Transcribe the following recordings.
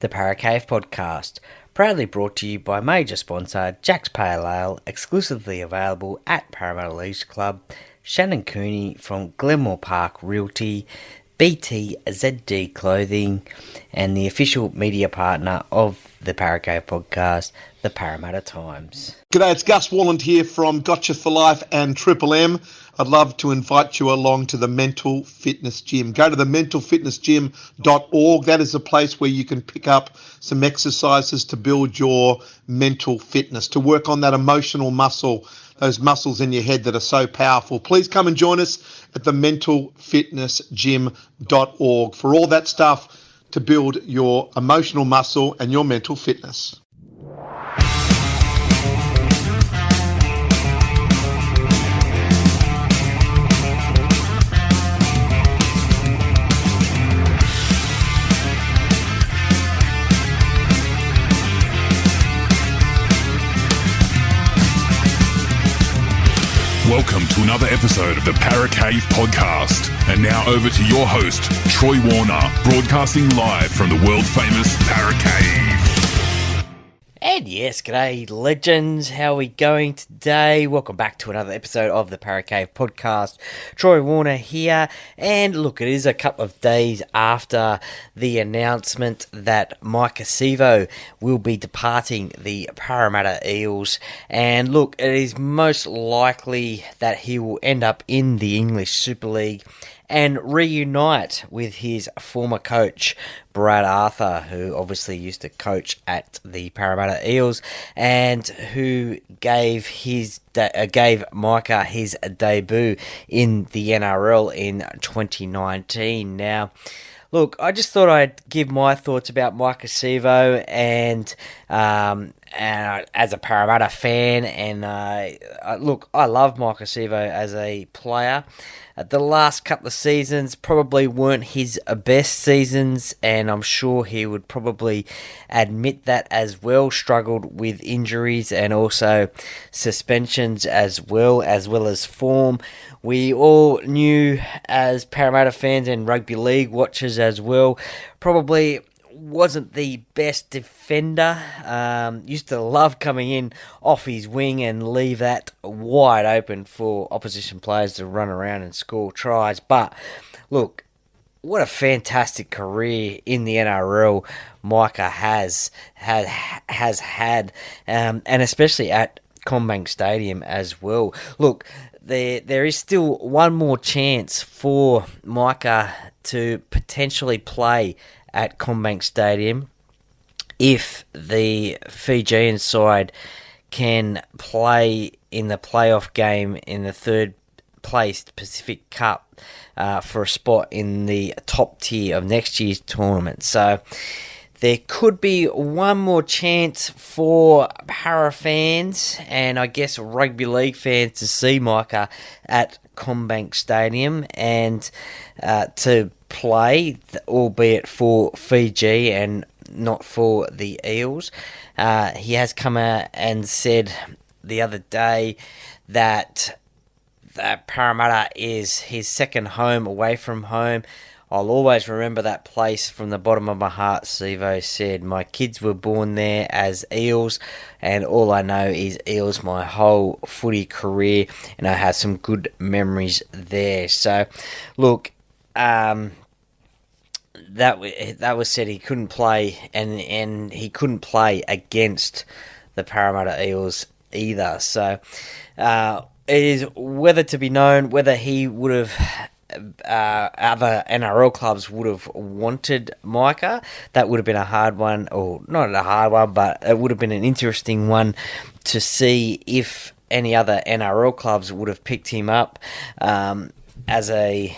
The Paracave Podcast, proudly brought to you by major sponsor Jack's Pale Ale, exclusively available at Parramatta Eels Club, Shannon Cooney from Glenmore Park Realty, BTZD Clothing, and the official media partner of the Paracave Podcast, the Parramatta Times. G'day, it's Gus Walland here from Gotcha for Life and Triple M. I'd love to invite you along to the Mental Fitness Gym. Go to the mentalfitnessgym.org. That is a place where you can pick up some exercises to build your mental fitness, to work on that emotional muscle, those muscles in your head that are so powerful. Please come and join us at the mentalfitnessgym.org for all that stuff to build your emotional muscle and your mental fitness. Welcome to another episode of the Paracave Podcast. And now over to your host, Troy Warner, broadcasting live from the world-famous Paracave. And yes, g'day legends, how are we going today? Welcome back to another episode of the Paracave Podcast. Troy Warner here, and look, it is a couple of days after the announcement that Maika Sivo will be departing the Parramatta Eels, and look, it is most likely that he will end up in the English Superleague and reunite with his former coach, Brad Arthur, who obviously used to coach at the Parramatta Eels and who gave Maika his debut in the NRL in 2019. Now, look, I just thought I'd give my thoughts about Maika Sivo and as a Parramatta fan, and look, I love Maika Sivo as a player. The last couple of seasons probably weren't his best seasons, and I'm sure he would probably admit that as well. Struggled with injuries and also suspensions as well as form. We all knew as Parramatta fans and rugby league watchers as well, probably wasn't the best defender. Used to love coming in off his wing and leave that wide open for opposition players to run around and score tries. But look, what a fantastic career in the NRL Maika has had, and especially at CommBank Stadium as well. Look, there is still one more chance for Maika to potentially play at CommBank Stadium if the Fijian side can play in the playoff game in the third place Pacific Cup for a spot in the top tier of next year's tournament. So there could be one more chance for Para fans and I guess rugby league fans to see Maika at CommBank Stadium and to play, albeit for Fiji and not for the Eels. He has come out and said the other day that Parramatta is his second home away from home. I'll always remember that place from the bottom of my heart, Sivo said. My kids were born there as Eels, and all I know is Eels my whole footy career, and I have some good memories there. So, look, that was said he couldn't play, and he couldn't play against the Parramatta Eels either. So, it is whether to be known whether he would have other NRL clubs would have wanted Maika. That would have been a hard one, or not a hard one, but it would have been an interesting one to see if any other NRL clubs would have picked him up as a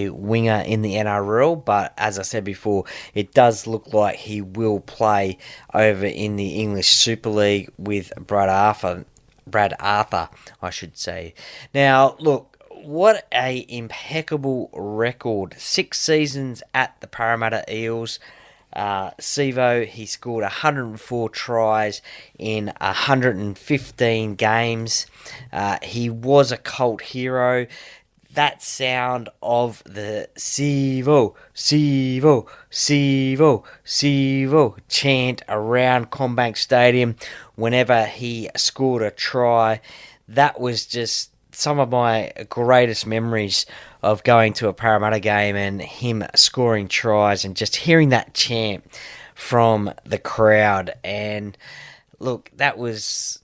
winger in the NRL. But as I said before, it does look like he will play over in the English Super League with Brad Arthur, I should say. Now, look, what a impeccable record. 6 seasons at the Parramatta Eels. Sivo, he scored 104 tries in 115 games. He was a cult hero. that sound of the Sivo, Sivo, Sivo, Sivo chant around CommBank Stadium whenever he scored a try, that was just some of my greatest memories of going to a Parramatta game and him scoring tries and just hearing that chant from the crowd. And look, that was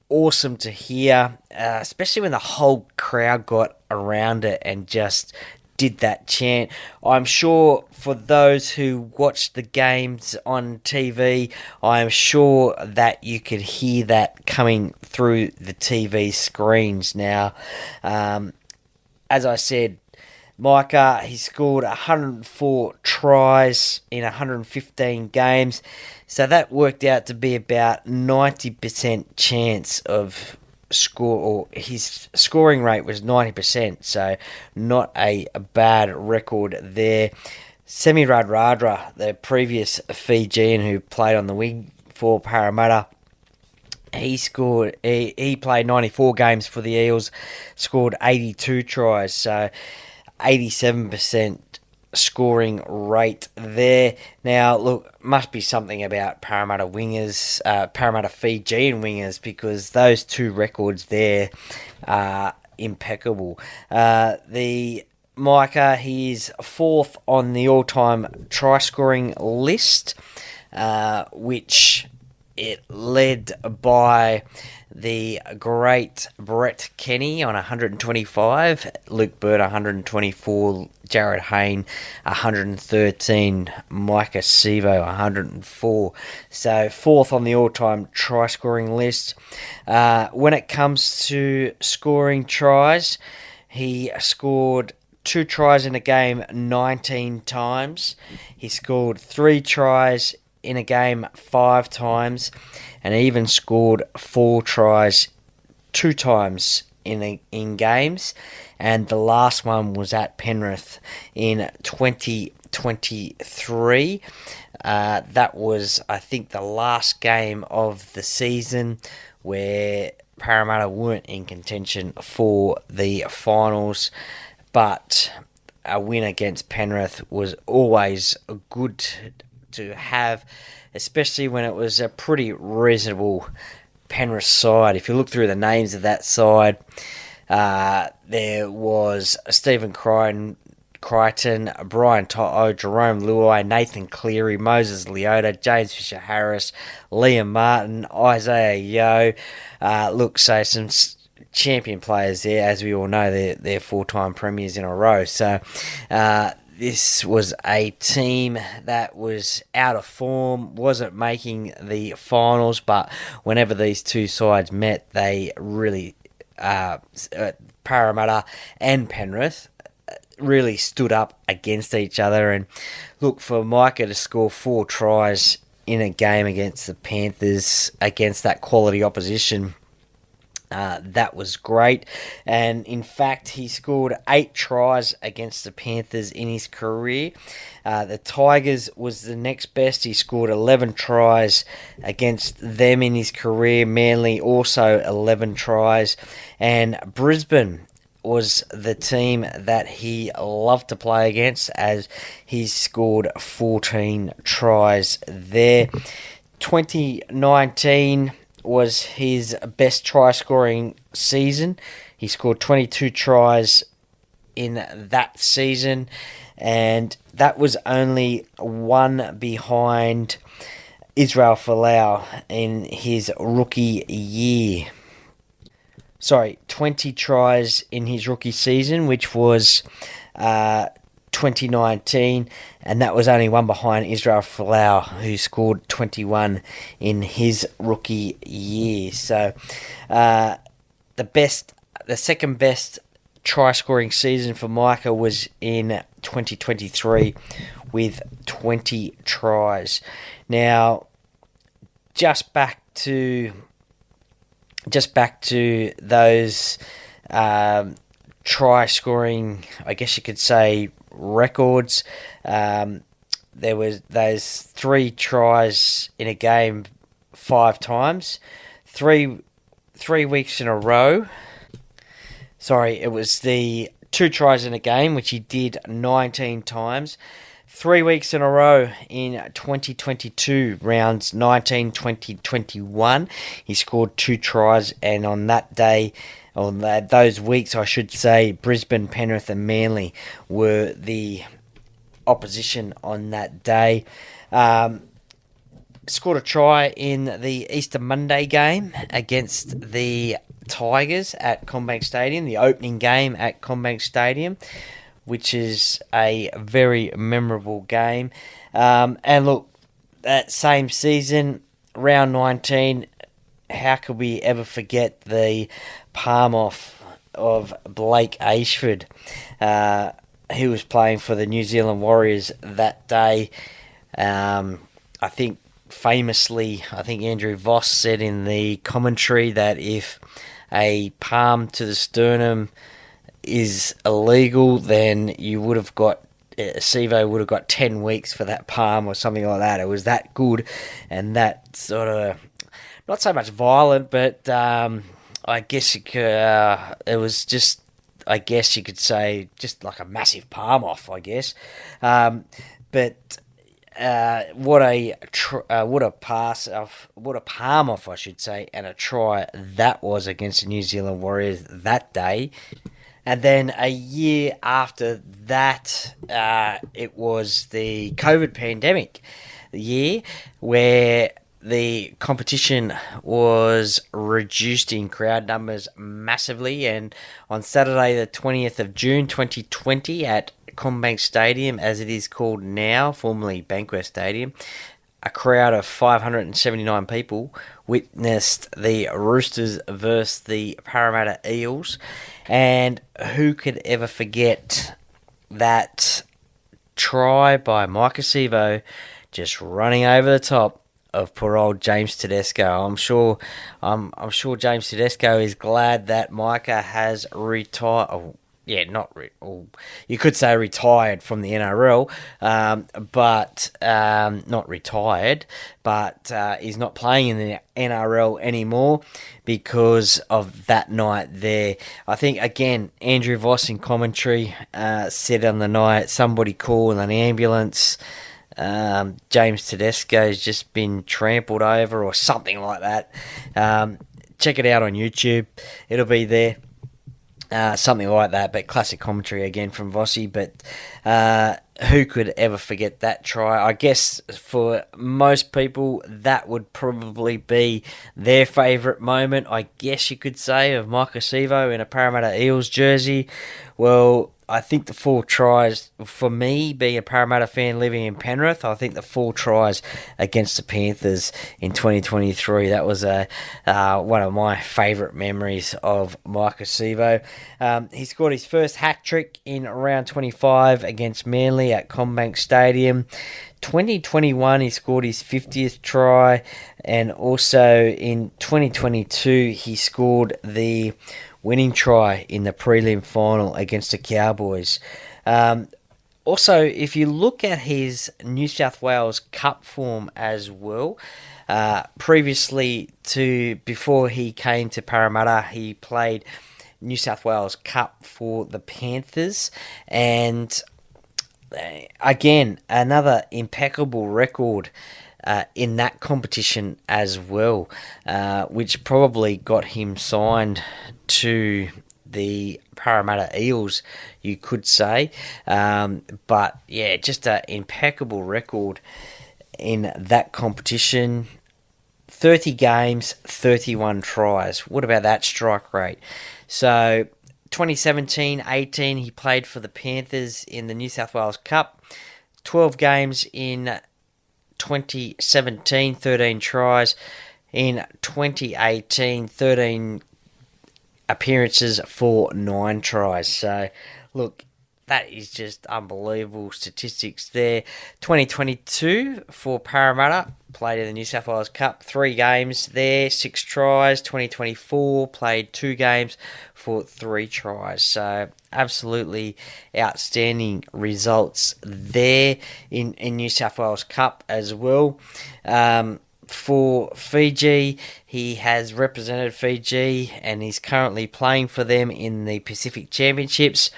awesome to hear, especially when the whole crowd got around it and just did that chant. I'm sure for those who watched the games on TV, I'm sure that you could hear that coming through the TV screens. Now, as I said, Maika, he scored 104 tries in 115 games. So that worked out to be about 90% chance of score, or his scoring rate was 90%. So not a bad record there. Semi Radradra, the previous Fijian who played on the wing for Parramatta, he played 94 games for the Eels, scored 82 tries. So 87% scoring rate there. Now, look, must be something about Parramatta wingers, Parramatta Fijian wingers, because those two records there are impeccable. The Maika, he's fourth on the all-time try-scoring list, which it led by the great Brett Kenny on 125, Luke Bird 124, Jared Hayne 113, Maika Sivo 104. So fourth on the all-time try-scoring list. When it comes to scoring tries, he scored 2 tries in a game 19 times. He scored 3 tries in a game 5 times, and even scored 4 tries 2 times in games. And the last one was at Penrith in 2023. That was, I think, the last game of the season where Parramatta weren't in contention for the finals, but a win against Penrith was always good to have, especially when it was a pretty reasonable Penrith side. If you look through the names of that side, there was Stephen Crichton, Brian To'o, Jerome Luai, Nathan Cleary, Moses Leota, James Fisher-Harris, Liam Martin, Isaiah Yeo. So some champion players there. As we all know, they're 4-time premiers in a row. So this was a team that was out of form, wasn't making the finals, but whenever these two sides met, they really, Parramatta and Penrith, really stood up against each other. And look, for Maika to score 4 tries in a game against the Panthers, against that quality opposition, that was great. And in fact, he scored 8 tries against the Panthers in his career. The Tigers was the next best. He scored 11 tries against them in his career. Manly also 11 tries. And Brisbane was the team that he loved to play against, as he scored 14 tries there. 2019 was his best try-scoring season. He scored 22 tries in that season, and that was only one behind Israel Folau in his rookie year. 20 tries in his rookie season, which was 2019, and that was only one behind Israel Folau, who scored 21 in his rookie year. So the second best try-scoring season for Maika was in 2023 with 20 tries. Now, just back to those try-scoring, I guess you could say, records. There was those 3 tries in a game 5 times, 3 weeks in a row. It was the 2 tries in a game, which he did 19 times. 3 weeks in a row in 2022, rounds 19, 20, 21. He scored 2 tries, and on that day, those weeks, I should say, Brisbane, Penrith, and Manly were the opposition on that day. Scored a try in the Easter Monday game against the Tigers at CommBank Stadium, the opening game at CommBank Stadium, which is a very memorable game. And look, that same season, round 19, how could we ever forget the palm off of Blake Ashford? He was playing for the New Zealand Warriors that day. I think famously, Andrew Voss said in the commentary that if a palm to the sternum is illegal, then you would have got Sivo would have got 10 weeks for that palm or something like that. It was that good, and that sort of not so much violent, but I guess it was just, I guess you could say, just like a massive palm off, I guess. But what a palm off, I should say, and a try that was against the New Zealand Warriors that day. And then a year after that, it was the COVID pandemic year, where the competition was reduced in crowd numbers massively. And on Saturday, the 20th of June 2020, at CommBank Stadium, as it is called now, formerly Bankwest Stadium, a crowd of 579 people witnessed the Roosters versus the Parramatta Eels. And who could ever forget that try by Maika Sivo, just running over the top of poor old James Tedesco. I'm sure James Tedesco is glad that Maika has retired. You could say retired from the NRL, but not retired, but he's not playing in the NRL anymore because of that night there. I think, again, Andrew Voss in commentary said on the night, somebody called an ambulance. James Tedesco's just been trampled over or something like that. Check it out on YouTube. It'll be there. Something like that, but classic commentary again from Vossi. But who could ever forget that try? I guess for most people, that would probably be their favourite moment, I guess you could say, of Maika Sivo in a Parramatta Eels jersey. Well, I think the 4 tries, for me, being a Parramatta fan living in Penrith, I think the 4 tries against the Panthers in 2023, that was one of my favourite memories of Maika Sivo. He scored his first hat-trick in round 25 against Manly at CommBank Stadium. 2021, he scored his 50th try, and also in 2022, he scored the winning try in the prelim final against the Cowboys. Also, if you look at his New South Wales Cup form as well, before he came to Parramatta, he played New South Wales Cup for the Panthers, and again, another impeccable record in that competition as well, which probably got him signed to the Parramatta Eels, you could say. But yeah, just an impeccable record in that competition. 30 games, 31 tries. What about that strike rate? So 2017-18, he played for the Panthers in the New South Wales Cup. 12 games in 2017, 13 tries. In 2018, 13 appearances for 9 tries. So, look, that is just unbelievable statistics there. 2022 for Parramatta, played in the New South Wales Cup, 3 games there, 6 tries. 2024, played 2 games for 3 tries. So, absolutely outstanding results there in New South Wales Cup as well. for Fiji. He has represented Fiji and he's currently playing for them in the Pacific Championships.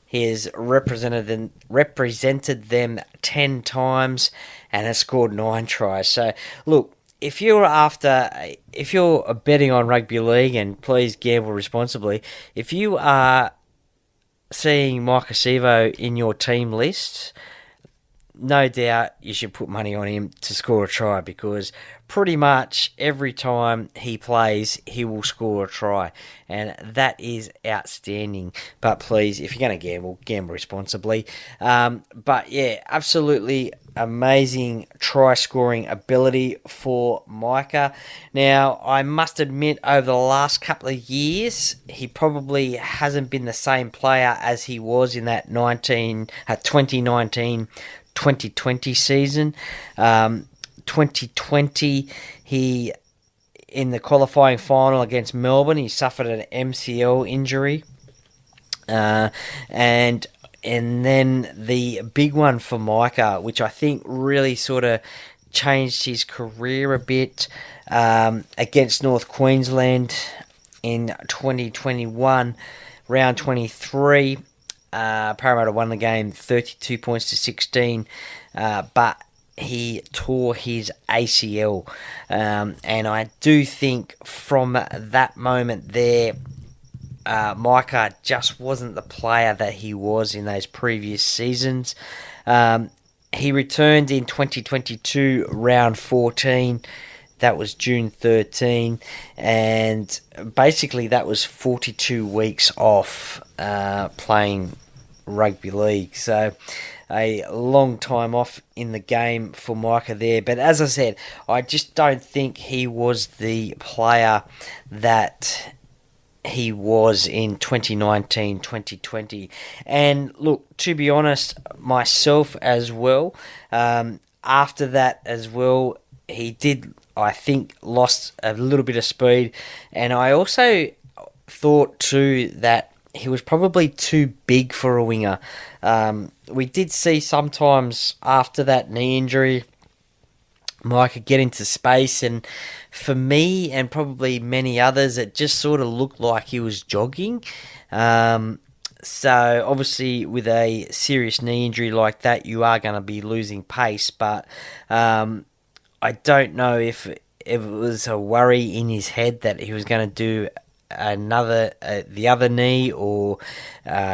He has represented them 10 times and has scored 9 tries. So, look, if you're betting on rugby league, and please gamble responsibly, if you are seeing Maika Sivo in your team list, no doubt you should put money on him to score a try, because pretty much every time he plays, he will score a try, and that is outstanding. But please, if you're going to gamble responsibly. But yeah, absolutely amazing try scoring ability for Maika. Now, I must admit, over the last couple of years, he probably hasn't been the same player as he was in that 2019-2020 season. 2020, he, in the qualifying final against Melbourne, he suffered an MCL injury. And then the big one for Maika, which I think really sort of changed his career a bit, against North Queensland in 2021, round 23. Parramatta won the game 32 points to 16, but he tore his ACL. And I do think from that moment there, Maika just wasn't the player that he was in those previous seasons. He returned in 2022, round 14. That was June 13, and basically that was 42 weeks off playing rugby league. So a long time off in the game for Maika there. But as I said, I just don't think he was the player that he was in 2019-2020. And look, to be honest, myself as well, after that as well, he did, I think, lost a little bit of speed. And I also thought too that he was probably too big for a winger. We did see sometimes after that knee injury, Maika get into space, and for me and probably many others, it just sort of looked like he was jogging. So obviously with a serious knee injury like that, you are going to be losing pace, but I don't know if it was a worry in his head that he was going to do the other knee or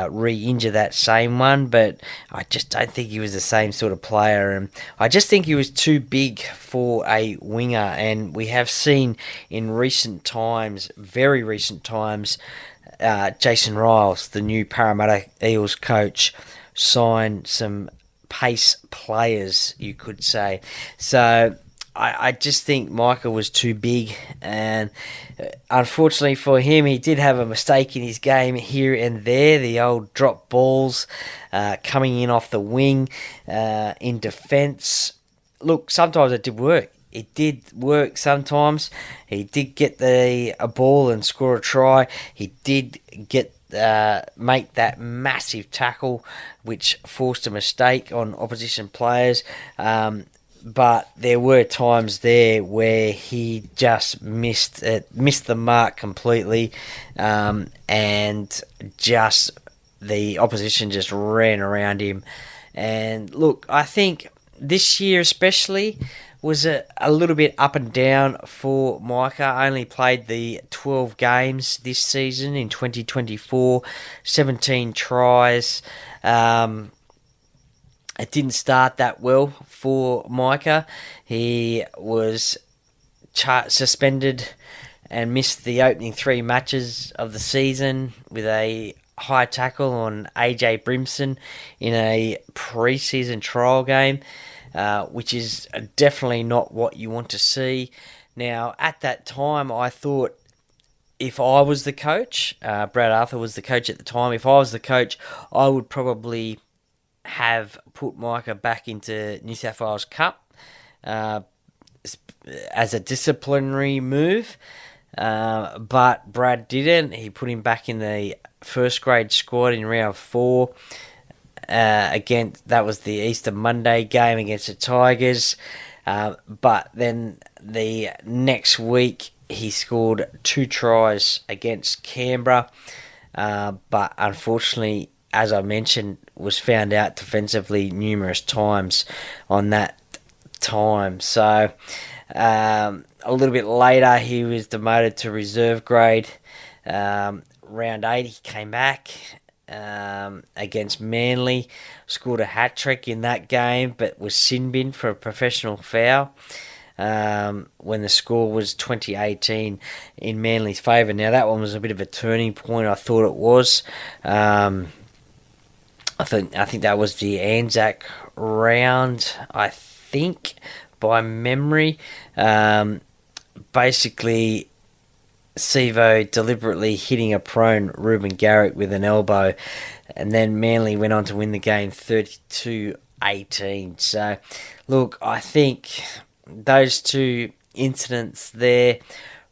re-injure that same one, but I just don't think he was the same sort of player, and I just think he was too big for a winger. And we have seen in recent times, very recent times, Jason Riles, the new Parramatta Eels coach, sign some pace players, you could say. So I just think Maika was too big, and unfortunately for him, he did have a mistake in his game here and there, the old drop balls coming in off the wing in defence. Look, sometimes it did work. It did work sometimes. He did get a ball and score a try. He did make that massive tackle, which forced a mistake on opposition players. But there were times there where he just missed the mark completely, and just the opposition just ran around him. And look, I think this year especially was a little bit up and down for Maika. Only played the 12 games this season in 2024, 17 tries. It didn't start that well for Maika. He was suspended and missed the opening 3 matches of the season with a high tackle on AJ Brimson in a pre-season trial game, which is definitely not what you want to see. Now, at that time, I thought if I was the coach, Brad Arthur was the coach at the time, if I was the coach, I would probably have put Maika back into New South Wales Cup as a disciplinary move, but Brad didn't. He put him back in the first grade squad in round 4. Again, that was the Easter Monday game against the Tigers. But then the next week he scored 2 tries against Canberra, but unfortunately, as I mentioned, was found out defensively numerous times on that time. So a little bit later he was demoted to reserve grade. Round 8 he came back against Manly, scored a hat-trick in that game, but was sin-binned for a professional foul when the score was 20-18 in Manly's favour. Now that one was a bit of a turning point, I thought it was. I think that was the Anzac round, I think, by memory. Basically, Sivo deliberately hitting a prone Ruben Garrick with an elbow, and then Manly went on to win the game 32-18. So, look, I think those 2 incidents there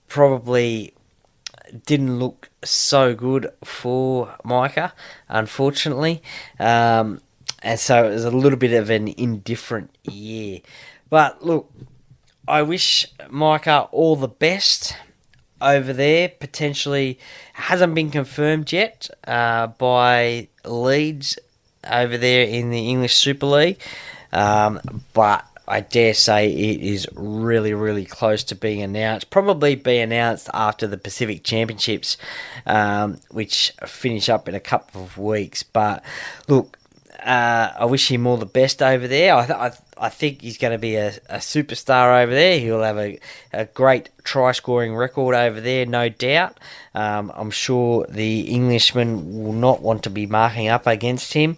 probably didn't look so good for Maika, unfortunately. And so it was a little bit of an indifferent year. But look, I wish Maika all the best over there. Potentially hasn't been confirmed yet by Leeds over there in the English Superleague, but I dare say it is really, really close to being announced. Probably be announced after the Pacific Championships, which finish up in a couple of weeks. But look, I wish him all the best over there. I think he's going to be a superstar over there. He'll have a great try-scoring record over there, no doubt. I'm sure the Englishman will not want to be marking up against him.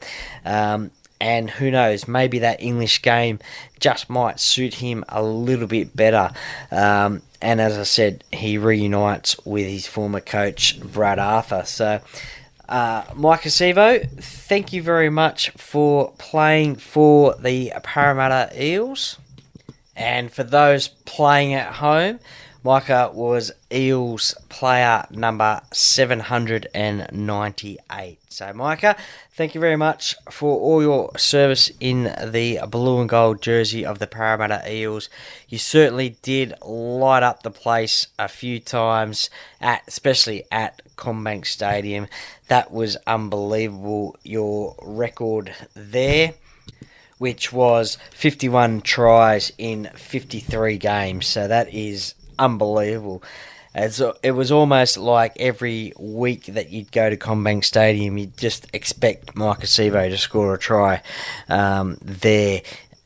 And who knows, maybe that English game just might suit him a little bit better. And as I said, he reunites with his former coach, Brad Arthur. So, Maika Sivo, thank you very much for playing for the Parramatta Eels. And for those playing at home, Maika was Eels player number 798. So, Maika, thank you very much for all your service in the blue and gold jersey of the Parramatta Eels. You certainly did light up the place a few times, especially at CommBank Stadium. That was unbelievable, your record there, which was 51 tries in 53 games. So that is unbelievable. It was almost like every week that you'd go to CommBank Stadium, you'd just expect Maika Sivo to score a try there.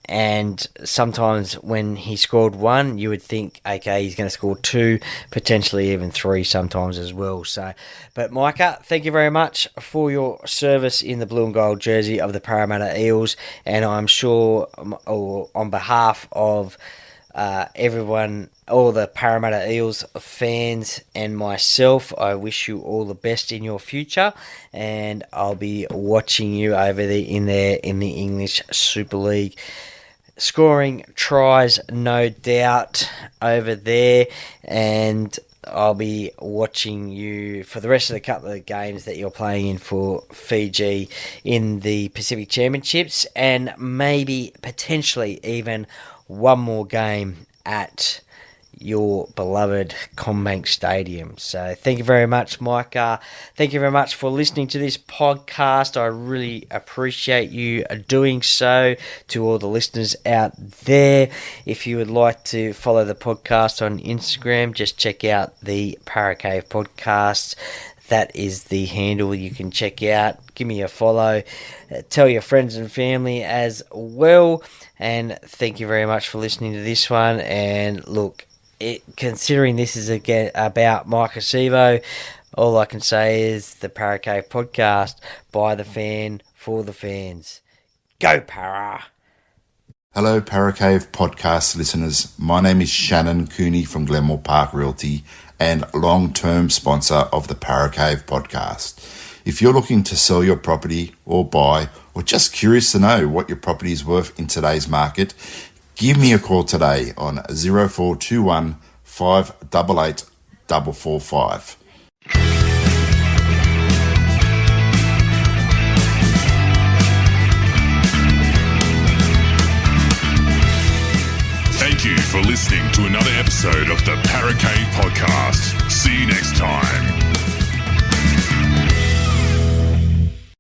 And sometimes when he scored 1, you would think, okay, he's going to score 2, potentially even 3 sometimes as well. So, but Maika, thank you very much for your service in the blue and gold jersey of the Parramatta Eels. And I'm sure on behalf of everyone, all the Parramatta Eels fans and myself, I wish you all the best in your future, and I'll be watching you over in the English Super League, scoring tries, no doubt, over there, and I'll be watching you for the rest of the couple of games that you're playing in for Fiji in the Pacific Championships, and maybe potentially even one more game at your beloved CommBank Stadium. So thank you very much, Maika. Thank you very much for listening to this podcast. I really appreciate you doing so. To all the listeners out there, if you would like to follow the podcast on Instagram, just check out the Paracave Podcast. That is the handle you can check out. Give me a follow. Tell your friends and family as well. And thank you very much for listening to this one. And look, considering this is again about Maika Sivo, all I can say is the Paracave Podcast, by the fan, for the fans. Go Para! Hello, Paracave Podcast listeners. My name is Shannon Cooney from Glenmore Park Realty and long-term sponsor of the Paracave Podcast. If you're looking to sell your property or buy, or just curious to know what your property is worth in today's market, give me a call today on 0421 588 445. for listening to another episode of the Parrot Cave Podcast. See you next time.